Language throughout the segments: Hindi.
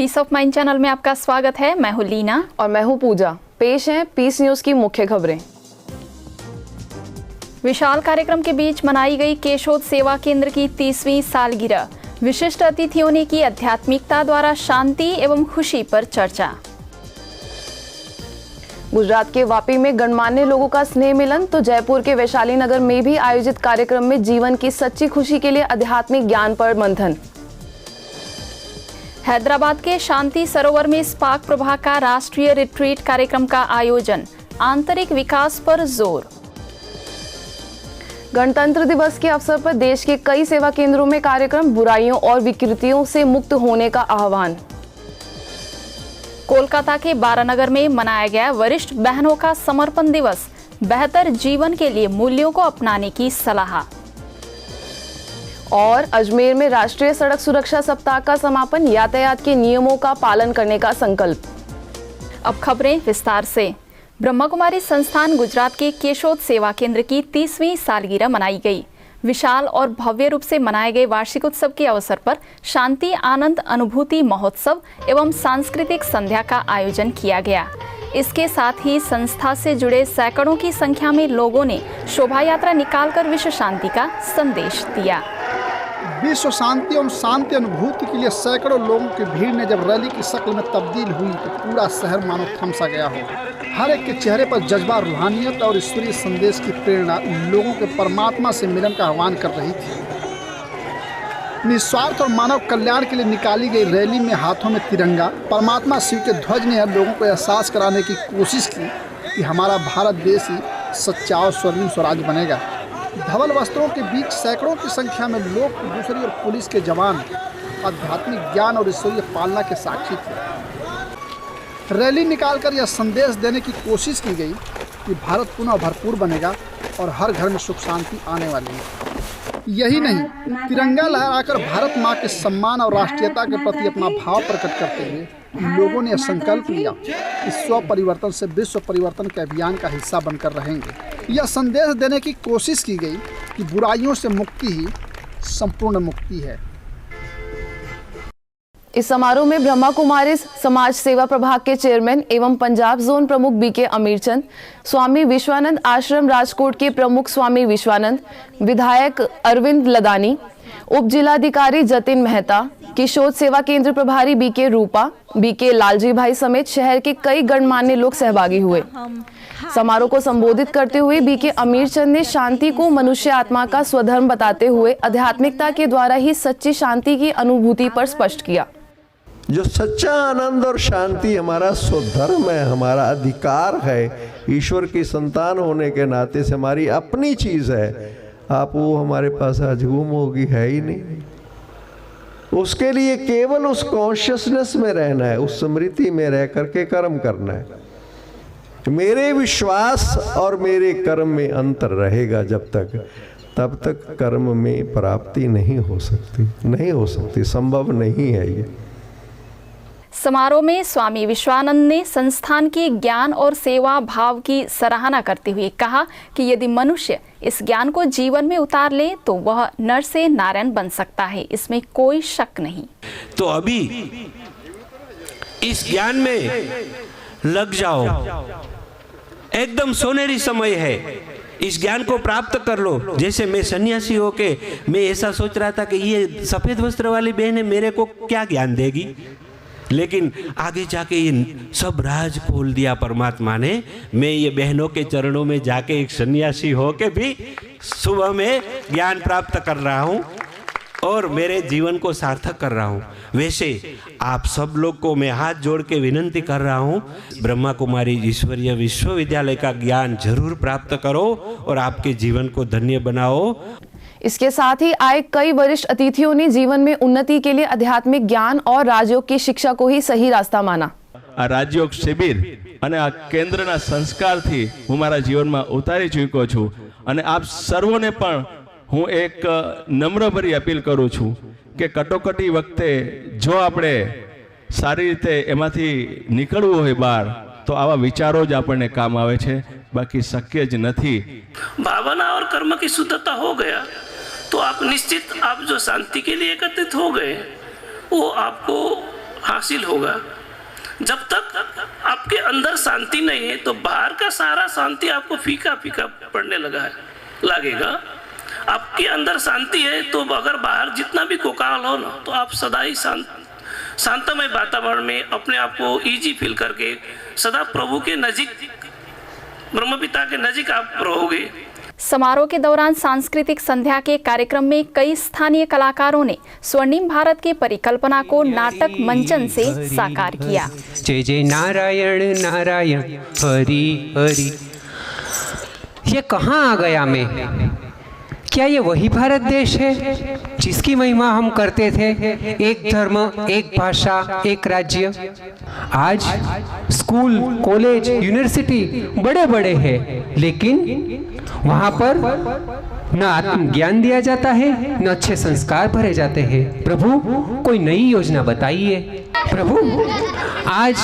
पीस ऑफ माइंड चैनल में आपका स्वागत है। मैं हूं लीना और मैं हूं पूजा। पेश है पीस न्यूज की मुख्य खबरें। विशाल कार्यक्रम के बीच मनाई गई केशोद सेवा केंद्र की 30वीं सालगिरह। विशिष्ट अतिथियों ने की आध्यात्मिकता द्वारा शांति एवं खुशी पर चर्चा। गुजरात के वापी में गणमान्य लोगों का स्नेह मिलन, तो जयपुर के वैशाली नगर में भी आयोजित कार्यक्रम में जीवन की सच्ची खुशी के लिए आध्यात्मिक ज्ञान पर मंथन। हैदराबाद के शांति सरोवर में स्पार्क प्रभा का राष्ट्रीय रिट्रीट कार्यक्रम का आयोजन। आंतरिक विकास पर जोर। गणतंत्र दिवस के अवसर पर देश के कई सेवा केंद्रों में कार्यक्रम। बुराइयों और विकृतियों से मुक्त होने का आह्वान। कोलकाता के बारानगर में मनाया गया वरिष्ठ बहनों का समर्पण दिवस। बेहतर जीवन के लिए मूल्यों को अपनाने की सलाह। और अजमेर में राष्ट्रीय सड़क सुरक्षा सप्ताह का समापन। यातायात के नियमों का पालन करने का संकल्प। अब खबरें विस्तार से। ब्रह्मा कुमारी संस्थान गुजरात के केशोद सेवा केंद्र की 30वीं सालगिरह मनाई गई। विशाल और भव्य रूप से मनाए गए वार्षिक उत्सव के अवसर पर शांति आनंद अनुभूति महोत्सव एवं सांस्कृतिक संध्या का आयोजन किया गया। इसके साथ ही संस्था से जुड़े सैकड़ों की संख्या में लोगों ने शोभा यात्रा निकालकर विश्व शांति का संदेश दिया। विश्व शांति एवं शांति अनुभूति के लिए सैकड़ों लोगों की भीड़ ने जब रैली की शक्ल में तब्दील हुई तो पूरा शहर मानो थमसा गया हो। हर एक के चेहरे पर जज्बा, रूहानियत और ईश्वरीय संदेश की प्रेरणा लोगों के परमात्मा से मिलन का आह्वान कर रही थी। निस्वार्थ और मानव कल्याण के लिए निकाली गई रैली में हाथों में तिरंगा, परमात्मा शिव के ध्वज ने लोगों को एहसास कराने की कोशिश की कि हमारा भारत देश ही सच्चा और स्वर्णिम स्वराज बनेगा। धवल वस्त्रों के बीच सैकड़ों की संख्या में लोग, दूसरी और पुलिस के जवान आध्यात्मिक ज्ञान और ईश्वरीय पालना के साक्षी थे। रैली निकालकर यह संदेश देने की कोशिश की गई कि भारत पुनः भरपूर बनेगा और हर घर में सुख शांति आने वाली है। यही नहीं, तिरंगा लहराकर भारत माँ के सम्मान और राष्ट्रीयता के प्रति अपना भाव प्रकट करते हुए लोगों ने संकल्प लिया कि स्व परिवर्तन से विश्व परिवर्तन के अभियान का हिस्सा बनकर रहेंगे। यह संदेश देने की कोशिश की गई कि बुराइयों से मुक्ति ही संपूर्ण मुक्ति है। इस समारोह में ब्रह्मा कुमारी समाज सेवा प्रभाग के चेयरमैन एवं पंजाब जोन प्रमुख बीके अमीरचंद, स्वामी विश्वानंद आश्रम राजकोट के प्रमुख स्वामी विश्वानंद, विधायक अरविंद लदानी, उप जिलाधिकारी जतिन मेहता, केशोद सेवा केंद्र प्रभारी बीके रूपा, बीके लालजी भाई समेत शहर के कई गणमान्य लोग सहभागी हुए। समारोह को संबोधित करते हुए बीके अमीरचंद ने शांति को मनुष्य आत्मा का स्वधर्म बताते हुए आध्यात्मिकता के द्वारा ही सच्ची शांति की अनुभूति पर स्पष्ट किया। जो सच्चा आनंद और शांति हमारा स्वधर्म है, हमारा अधिकार है, ईश्वर की संतान होने के नाते से हमारी अपनी चीज है, आप वो हमारे पास आज गुम होगी, है ही नहीं। उसके लिए केवल उस कॉन्शियसनेस में रहना है, उस स्मृति में रह करके कर्म करना है। मेरे विश्वास और मेरे कर्म में अंतर रहेगा जब तक, तब तक कर्म में प्राप्ति नहीं हो सकती, संभव नहीं है ये। समारोह में स्वामी विश्वानंद ने संस्थान की ज्ञान और सेवा भाव की सराहना करते हुए कहा कि यदि मनुष्य इस ज्ञान को जीवन में उतार ले तो वह नर से नारायण बन सकता है, इसमें कोई शक नहीं। तो अभी इस ज्ञान में लग जाओ, एकदम सोनेरी समय है, इस ज्ञान को प्राप्त कर लो। जैसे मैं सन्यासी होके मैं ऐसा सोच रहा था कि ये सफेद वस्त्र वाली बहन है, मेरे को क्या ज्ञान देगी, लेकिन आगे जाके ये सब राज खोल दिया परमात्मा ने। मैं ये बहनों के चरणों में जाके एक सन्यासी होके भी सुबह में ज्ञान प्राप्त कर रहा हूँ और मेरे जीवन को सार्थक कर रहा हूँ। वैसे आप सब लोग को मैं हाथ जोड़ के विनंती कर रहा हूँ, ब्रह्मा कुमारी ईश्वरीय विश्वविद्यालय का ज्ञान जरूर प्राप्त करो और आपके जीवन को धन्य बनाओ। इसके साथ ही आए कई वरिष्ठ अतिथियों ने जीवन में उन्नति के लिए आध्यात्मिक ज्ञान और राजयोग की शिक्षा को ही सही रास्ता माना। राजयोग शिविर અને આ કેન્દ્રના સંસ્કારથી હું મારા જીવનમાં ઉતારી ચૂક્યો છું અને આપ સર્વોને પણ હું એક નમ્રભરી અપીલ કરું છું કે કટોકટી વખતે જો આપણે સારી રીતે એમાંથી નીકળવું હોય બહાર તો આવા વિચારો જ આપણને કામ આવે છે, બાકી શક્ય જ નથી। भावना और कर्म की शुद्धता हो गया तो आप निश्चित, आप जो शांति के लिए एकत्रित हो गए वो आपको हासिल होगा। जब तक आपके अंदर शांति नहीं है तो बाहर का सारा शांति आपको फीका फीका पड़ने लगेगा। आपके अंदर शांति है तो अगर बाहर जितना भी कोकाहल हो ना तो आप सदा ही शांतमय वातावरण में अपने आप को इजी फील करके सदा प्रभु के नजीक, ब्रह्मपिता के नजीक आप रहोगे। समारोह के दौरान सांस्कृतिक संध्या के कार्यक्रम में कई स्थानीय कलाकारों ने स्वर्णिम भारत की परिकल्पना को नाटक मंचन से साकार किया। जय जय नारायण नारायण हरि हरि। ये कहाँ आ गया मैं? क्या ये वही भारत देश है जिसकी महिमा हम करते थे? एक धर्म, एक भाषा, एक राज्य। आज स्कूल, कॉलेज, यूनिवर्सिटी बड़े बड़े हैं, लेकिन वहाँ पर न आत्मज्ञान दिया जाता है, न अच्छे संस्कार भरे जाते हैं। प्रभु कोई नई योजना बताइए। प्रभु आज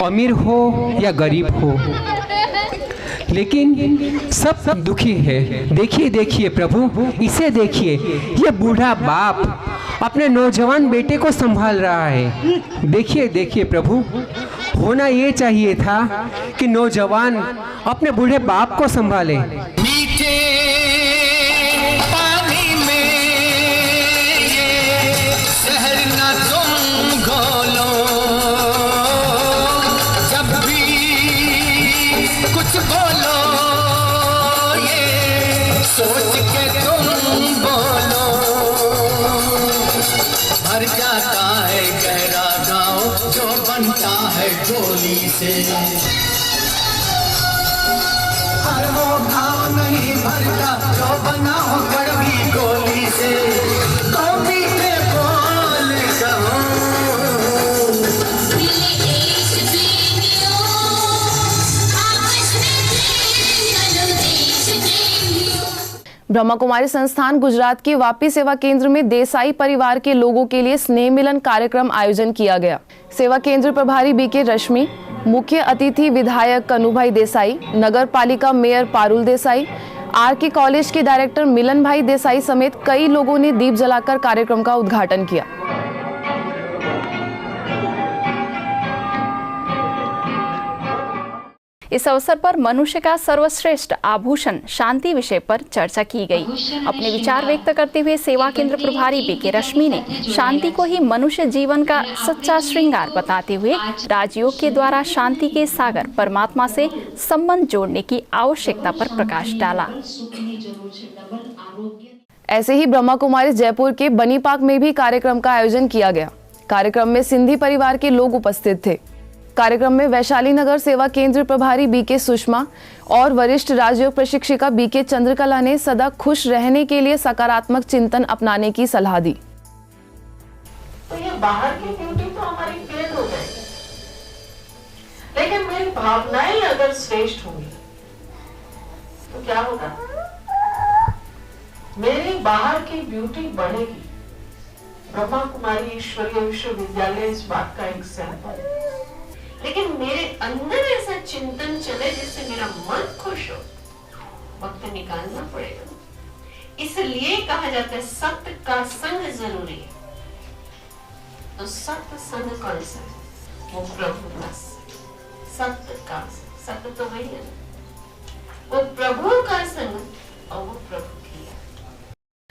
अमीर हो या गरीब हो, लेकिन सब दुखी है। देखिए देखिए प्रभु, इसे देखिए, ये बूढ़ा बाप अपने नौजवान बेटे को संभाल रहा है। देखिए देखिए प्रभु, होना ये चाहिए था कि नौजवान अपने बूढ़े बाप को संभाले। मीठे पानी में ये शहर ना तुम घोलो, जब भी कुछ बोलो ये सोच के तुम बोलो। भर जाता है गहरा गाँव जो बनता है गोली से, हर वो भाव नहीं भरता जो बना हो कड़वी गोली से। कौमी के बोल कहो ब्रह्मा कुमारी संस्थान गुजरात के वापी सेवा केंद्र में देसाई परिवार के लोगों के लिए स्नेह मिलन कार्यक्रम आयोजन किया गया। सेवा केंद्र प्रभारी बीके रश्मि, मुख्य अतिथि विधायक कनुभाई देसाई, नगर पालिका mayor Parul Desai, RK college के डायरेक्टर मिलन भाई देसाई समेत कई लोगों ने दीप जलाकर कार्यक्रम का उद्घाटन किया। इस अवसर पर मनुष्य का सर्वश्रेष्ठ आभूषण शांति विषय पर चर्चा की गई। अपने विचार व्यक्त करते हुए सेवा केंद्र प्रभारी बीके रश्मि ने शांति को ही मनुष्य जीवन का सच्चा श्रृंगार बताते हुए राजयोग के द्वारा शांति के सागर परमात्मा से संबंध जोड़ने की आवश्यकता पर प्रकाश डाला। ऐसे ही ब्रह्मा कुमारी जयपुर के बनी पार्क में भी कार्यक्रम का आयोजन किया गया। कार्यक्रम में सिंधी परिवार के लोग उपस्थित थे। कार्यक्रम में वैशाली नगर सेवा केंद्र प्रभारी बीके सुषमा और वरिष्ठ राजयोग प्रशिक्षिका बीके चंद्रकला ने सदा खुश रहने के लिए सकारात्मक चिंतन अपनाने की सलाह दी। तो ये बाहर की ब्यूटी तो हमारी फेल हो जाएगी, लेकिन मेरी भावनाएं अगर श्रेष्ठ होंगी तो क्या होगा? मेरी बाहर की ब्यूटी बढ़ेगी। ब्रह्मा कुमारी ईश्वरीय विश्वविद्यालय इस बात का एग्जाम्पल है। लेकिन मेरे अंदर ऐसा चिंतन चले जिससे मेरा मन खुश हो, वक्त निकालना पड़ेगा। इसलिए कहा जाता है सत्य का संग जरूरी है। तो सत्य संग कौन सा है? वो प्रभु का सत्य का, सत्य तो वही है, वो प्रभु का संग और वो प्रभु की।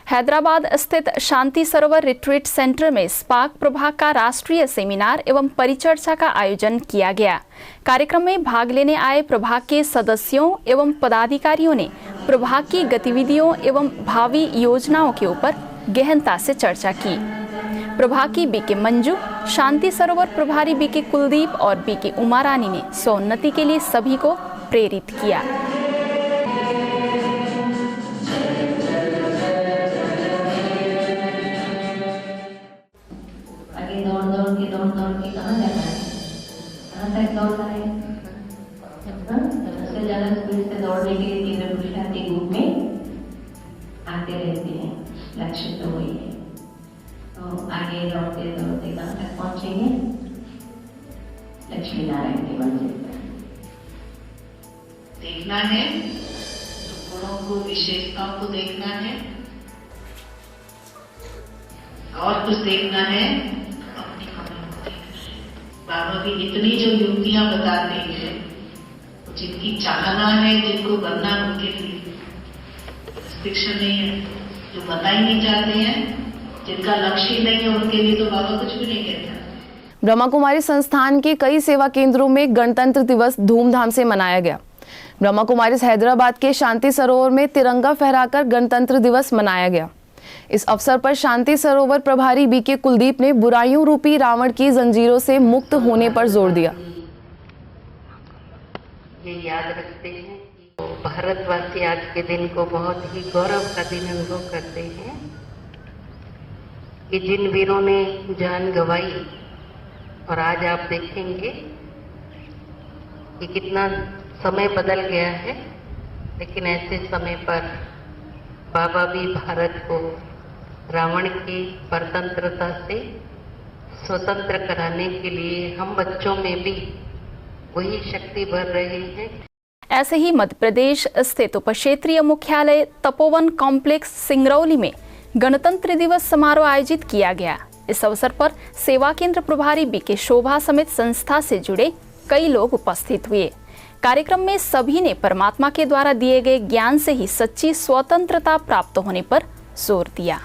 हैदराबाद स्थित शांति सरोवर रिट्रीट सेंटर में स्पार्क प्रभाग का राष्ट्रीय सेमिनार एवं परिचर्चा का आयोजन किया गया। कार्यक्रम में भाग लेने आए प्रभाग के सदस्यों एवं पदाधिकारियों ने प्रभाग की गतिविधियों एवं भावी योजनाओं के ऊपर गहनता से चर्चा की। प्रभाग की बीके मंजू, शांति सरोवर प्रभारी बीके कुलदीप और बीके उमा रानी ने स्वोन्नति के लिए सभी को प्रेरित किया। दौड़ के कहाँ जाना है? कहाँ तक दौड़ना है? सबसे ज्यादा स्पीड से दौड़ने के लिए तीव्र पुरुषार्थी ग्रुप में आते रहते हैं। लक्ष्य तो वही है। तो आगे दौड़ते दौड़ते कहाँ तक पहुंचेंगे? लक्ष्मी नारायण की मंजिल पर। देखना है गुणों को, विशेषताओं को देखना है और कुछ देखना है, अपनी कमियों को देखना है। बाबा भी इतनी जो युक्तियां बताते हैं, जिनकी चाहना है, जिनको बनना उनके लिए रिस्ट्रिक्शन नहीं है, जो बनना ही नहीं चाहते हैं, जिनका लक्ष्य ही नहीं है, उनके लिए तो बाबा कुछ भी नहीं कहता। ब्रह्मा कुमारी संस्थान के कई सेवा केंद्रों में गणतंत्र दिवस धूमधाम से मनाया गया। ब्रह्मा कुमारी हैदराबाद के शांति सरोवर में तिरंगा फहराकर गणतंत्र दिवस मनाया गया। इस अवसर पर शांति सरोवर प्रभारी बीके कुलदीप ने बुराइयों रूपी रावण की जंजीरों से मुक्त होने पर जोर दिया। ये याद रखते हैं कि भारतवासी आज के दिन को बहुत ही गौरव का दिन अनुभव करते हैं कि जिन वीरों ने जान गंवाई, और आज आप देखेंगे कि कितना समय बदल गया है, लेकिन ऐसे समय पर बाबा भी भारत को रावण की परतंत्रता से स्वतंत्र कराने के लिए हम बच्चों में भी वही शक्ति भर रहे हैं। ऐसे ही मध्य प्रदेश स्थित उप क्षेत्रीय मुख्यालय तपोवन कॉम्प्लेक्स सिंगरौली में गणतंत्र दिवस समारोह आयोजित किया गया। इस अवसर पर सेवा केंद्र प्रभारी बीके शोभा समेत संस्था से जुड़े कई लोग उपस्थित हुए। कार्यक्रम में सभी ने परमात्मा के द्वारा दिए गए ज्ञान से ही सच्ची स्वतंत्रता प्राप्त होने पर जोर दिया।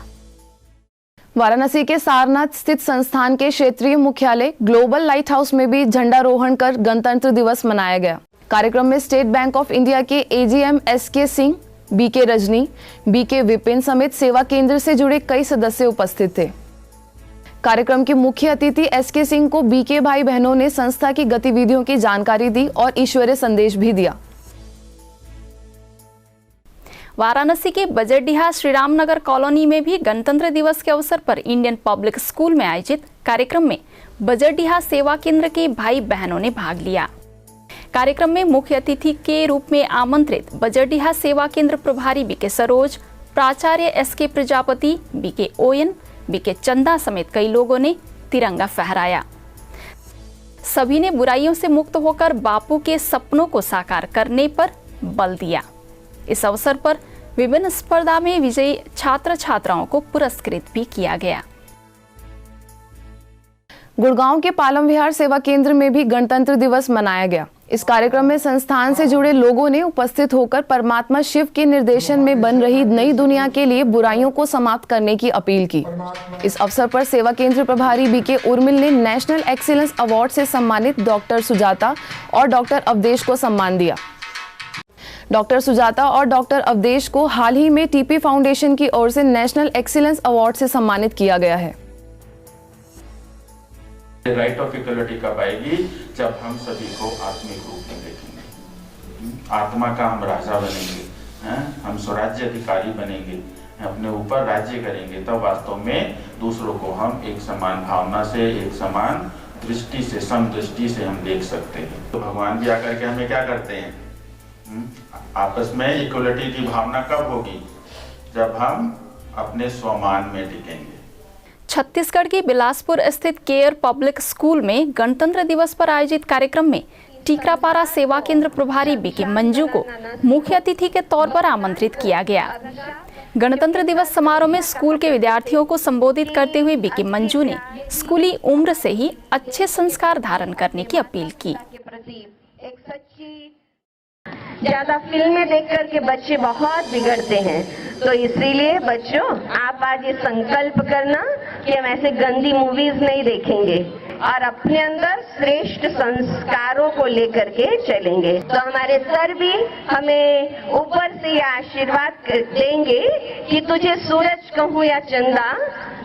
वाराणसी के सारनाथ स्थित संस्थान के क्षेत्रीय मुख्यालय ग्लोबल लाइट हाउस में भी झंडारोहण कर गणतंत्र दिवस मनाया गया। कार्यक्रम में स्टेट बैंक ऑफ इंडिया के AGM SK Singh, BK Rajni, BK Vipin समेत सेवा केंद्र से जुड़े कई सदस्य उपस्थित थे। कार्यक्रम के मुख्य अतिथि एसके सिंह को बीके भाई बहनों ने संस्था की गतिविधियों की जानकारी दी और ईश्वरीय संदेश भी दिया। वाराणसी के बजरडीहा श्रीराम नगर कॉलोनी में भी गणतंत्र दिवस के अवसर पर इंडियन पब्लिक स्कूल में आयोजित कार्यक्रम में बजरडीहा सेवा केंद्र के भाई बहनों ने भाग लिया। कार्यक्रम में मुख्य अतिथि के रूप में आमंत्रित बजरडीहा सेवा केंद्र प्रभारी बीके सरोज, प्राचार्य एसके प्रजापति, बीके ओयन, बीके चंदा समेत कई लोगों ने तिरंगा फहराया। सभी ने बुराइयों से मुक्त होकर बापू के सपनों को साकार करने पर बल दिया। इस अवसर पर विभिन्न स्पर्धा में विजयी छात्र छात्राओं को पुरस्कृत भी किया गया। गुड़गांव के पालम विहार सेवा केंद्र में भी गणतंत्र दिवस मनाया गया। इस कार्यक्रम में संस्थान से जुड़े लोगों ने उपस्थित होकर परमात्मा शिव के निर्देशन में बन रही नई दुनिया के लिए बुराइयों को समाप्त करने की अपील की। इस अवसर पर सेवा केंद्र प्रभारी बीके उर्मिल ने नेशनल एक्सीलेंस अवार्ड से सम्मानित डॉक्टर सुजाता और डॉक्टर अवधेश को सम्मान दिया। डॉक्टर सुजाता और डॉक्टर अवधेश को हाल ही में टीपी फाउंडेशन की ओर से नेशनल एक्सीलेंस अवार्ड से सम्मानित किया गया है। राइट ऑफ इक्वलिटी कब आएगी? जब हम सभी को आत्मिक रूप में देखेंगे, आत्मा का हम राजा बनेंगे, हम स्वराज्य अधिकारी बनेंगे, अपने ऊपर राज्य करेंगे, तब वास्तव में दूसरों को हम एक समान भावना से, एक समान दृष्टि से, समदृष्टि से हम देख सकते हैं। तो भगवान भी आकर के हमें क्या करते हैं? आपस में इक्वलिटी की भावना कब होगी? जब हम अपने स्वमान में टिकेंगे। छत्तीसगढ़ के बिलासपुर स्थित केयर पब्लिक स्कूल में गणतंत्र दिवस पर आयोजित कार्यक्रम में टीकरापारा सेवा केंद्र प्रभारी बीके मंजू को मुख्य अतिथि के तौर पर आमंत्रित किया गया। गणतंत्र दिवस समारोह में स्कूल के विद्यार्थियों को संबोधित करते हुए बीके मंजू ने स्कूली उम्र से ही अच्छे संस्कार धारण करने की अपील की। ज्यादा फिल्में देख करके बच्चे बहुत बिगड़ते हैं, तो इसीलिए बच्चों आप आज ये संकल्प करना कि हम ऐसे गंदी मूवीज नहीं देखेंगे और अपने अंदर श्रेष्ठ संस्कारों को लेकर के चलेंगे। तो हमारे सर भी हमें ऊपर से आशीर्वाद देंगे कि तुझे सूरज कहूँ या चंदा,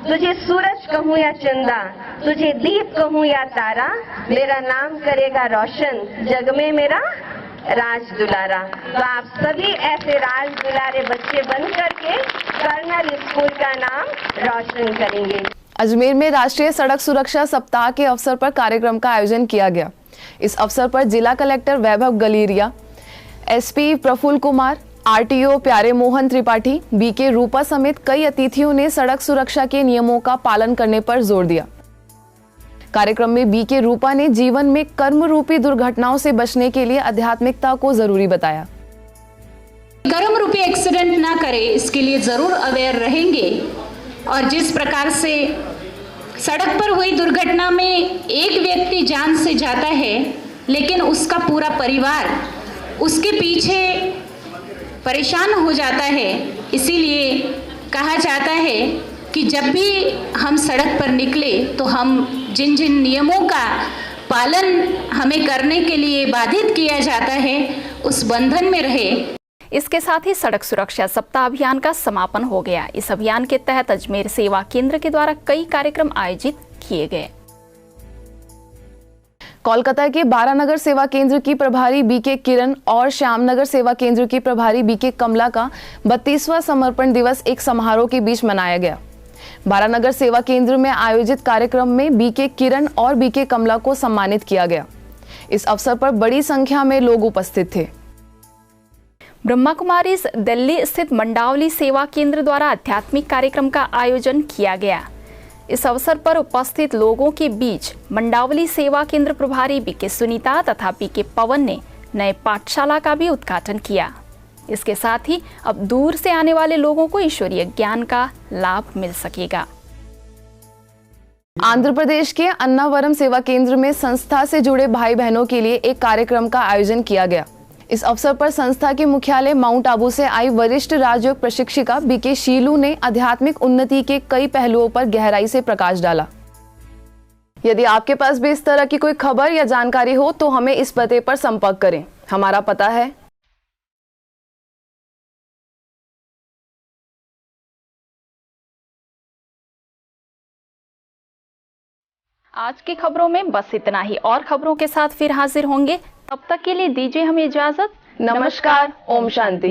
तुझे सूरज कहूँ या चंदा, तुझे दीप कहूँ या तारा, मेरा नाम करेगा रोशन, जग में मेरा राज दुलारा। तो आप सभी ऐसे राज दुलारे बच्चे बन करके कर्नल स्कूल का नाम रोशन करेंगे। अजमेर में राष्ट्रीय सड़क सुरक्षा सप्ताह के अवसर पर कार्यक्रम का आयोजन किया गया। इस अवसर पर जिला कलेक्टर वैभव गलीरिया, एसपी प्रफुल्ल कुमार, आरटीओ प्यारे मोहन त्रिपाठी, बीके रूपा समेत कई अतिथियों ने सड़क सुरक्षा के नियमों का पालन करने पर जोर दिया। कार्यक्रम में बीके रूपा ने जीवन में कर्म रूपी दुर्घटनाओं से बचने के लिए आध्यात्मिकता को जरूरी बताया। कर्म रूपी एक्सीडेंट ना करे इसके लिए जरूर अवेयर रहेंगे और जिस प्रकार से सड़क पर हुई दुर्घटना में एक व्यक्ति जान से जाता है, लेकिन उसका पूरा परिवार उसके पीछे परेशान हो जाता है। इसीलिए कहा जाता है कि जब भी हम सड़क पर निकले तो हम जिन जिन नियमों का पालन हमें करने के लिए बाधित किया जाता है, उस बंधन में रहे। इसके साथ ही सड़क सुरक्षा सप्ताह अभियान का समापन हो गया। इस अभियान के तहत अजमेर सेवा केंद्र के द्वारा कई कार्यक्रम आयोजित किए गए। कोलकाता के बारानगर सेवा केंद्र की प्रभारी बीके किरण और श्यामनगर सेवा केंद्र की प्रभारी बीके कमला का 32वां समर्पण दिवस एक समारोह के बीच मनाया गया। बारानगर सेवा केंद्र में आयोजित कार्यक्रम में बीके किरण और बीके कमला को सम्मानित किया गया। इस अवसर पर बड़ी संख्या में लोग उपस्थित थे। ब्रह्मा कुमारीज दिल्ली स्थित मंडावली सेवा केंद्र द्वारा आध्यात्मिक कार्यक्रम का आयोजन किया गया। इस अवसर पर उपस्थित लोगों के बीच मंडावली सेवा केंद्र प्रभारी बीके सुनीता तथा बीके पवन ने नए पाठशाला का भी उद्घाटन किया। इसके साथ ही अब दूर से आने वाले लोगों को ईश्वरीय ज्ञान का लाभ मिल सकेगा। आंध्र प्रदेश के अन्नावरम सेवा केंद्र में संस्था से जुड़े भाई बहनों के लिए एक कार्यक्रम का आयोजन किया गया। इस अवसर पर संस्था के मुख्यालय माउंट आबू से आई वरिष्ठ राजयोग प्रशिक्षिका बीके शीलू ने आध्यात्मिक उन्नति के कई पहलुओं पर गहराई से प्रकाश डाला। यदि आपके पास भी इस तरह की कोई खबर या जानकारी हो तो हमें इस पते पर संपर्क करें। हमारा पता है आज की खबरों में बस इतना ही। और खबरों के साथ फिर हाजिर होंगे। तब तक के लिए दीजिए हमें इजाजत। नमस्कार। ओम शांति।